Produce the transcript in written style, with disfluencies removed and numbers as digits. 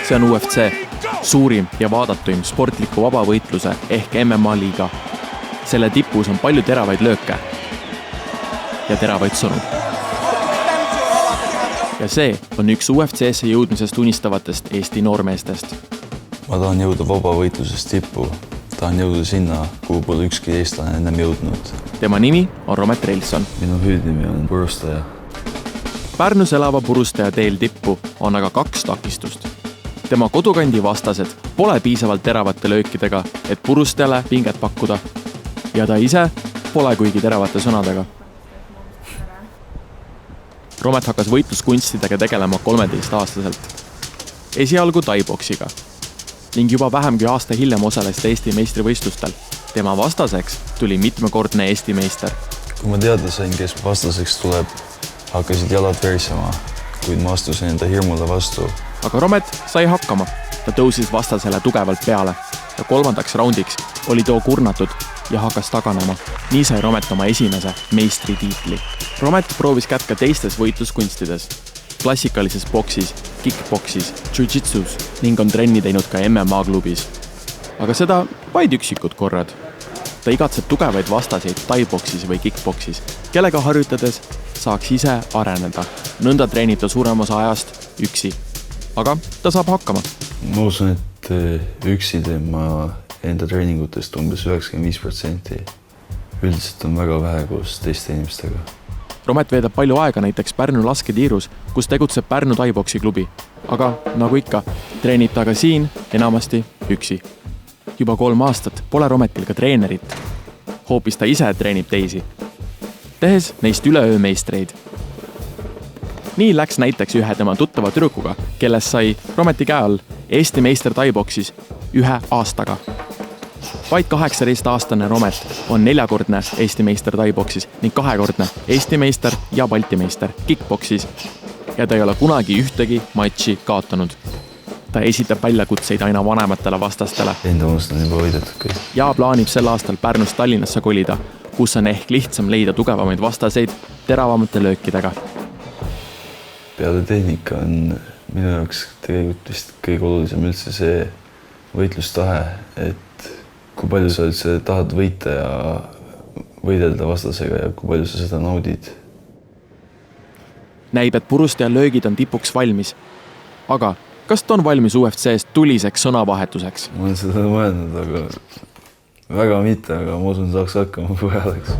See on UFC, suurim ja vaadatuim sportliku vabavõitluse ehk MMA liiga. Selle tipus on palju teravaid lööke ja teravaid sõnu. Ja see on üks UFC-sse jõudmisest unistavatest Eesti noormeestest. Ma tahan jõuda vabavõitlusest tippu. Tahan jõuda sinna, kuhu pole ükski eestlane ennem jõudnud. Tema nimi on Romet Reilson. Minu hüüdnimi on purustaja. Pärnus elava purustaja teel tippu on aga 2 takistust. Tema kodukandi vastased pole piisavalt teravate löökidega, et purustajale pinget pakkuda. Ja ta ise pole kuigi teravate sõnadega. Romet hakkas võitluskunstidega tegelema 13-aastaselt. Esialgu taiboksiga. Ning juba vähem kui aasta hiljem osales Eesti meistrivõistlustel. Tema vastaseks tuli mitmekordne Eesti meister. Kui ma teada sain, kes vastaseks tuleb, hakkasid jalad verisema, kuid ma astusin enda hirmule vastu. Aga Romet sai hakkama. Ta tõusis vastasele tugevalt peale ja 3. raundiks oli too kurnatud ja hakkas taganema. Nii sai Romet oma esimese meistritiitli. Romet proovis kätt ka teistes võitluskunstides. Klassikalises boksis, kickboksis, jiu-jitsus ning on trenni teinud ka MMA klubis. Aga seda vaid üksikud korrad. Ta igatseb tugevaid vastaseid taiboksis või kickboksis, kellega harjutades saaks ise areneda. Nõnda treenib ta suurem osa ajast üksi. Aga ta saab hakkama. Ma usun, et üksi teeb ma enda treeningutest umbes 95%. Üldiselt on väga vähe koos teiste inimestega. Romet veedab palju aega näiteks Pärnu lasketiirus, kus tegutseb Pärnu taiboksi klubi. Aga nagu ikka, treenib ta ka siin enamasti üksi. Juba 3 aastat pole Rometil ka treenerit. Hoopis ta ise treenib teisi, tehes neist üleöö meistreid. Nii läks näiteks ühe tema tuttava tüdrukuga, kelles sai Rometi käe all Eesti meister taiboksis 1 aastaga. Vaid 18-aastane Romet on 4-kordne Eesti meister taiboksis ning 2-kordne Eesti meister ja Balti meister kickboksis. Ja ta ei ole kunagi ühtegi matši kaotanud. Ta esitab väljakutseid aina vanematele vastastele. Enda unust on juba võidetud kõik. Ja plaanib sel aastal Pärnust Tallinnasse kolida, kus on ehk lihtsam leida tugevamaid vastaseid teravamate löökidega. Peale tehnika on minu jaoks tegelikult vist kõige olulisem üldse see võitlustahe, et kui palju sa üldse tahad võita ja võidelda vastasega ja kui palju sa seda naudid. Näib, et purustaja löögid on tipuks valmis. Aga kas ta on valmis UFC-st tuliseks sõnavahetuseks? Ma olen seda mõelnud, aga väga mitte, aga ma usun, saaks hakkama põhjadeks.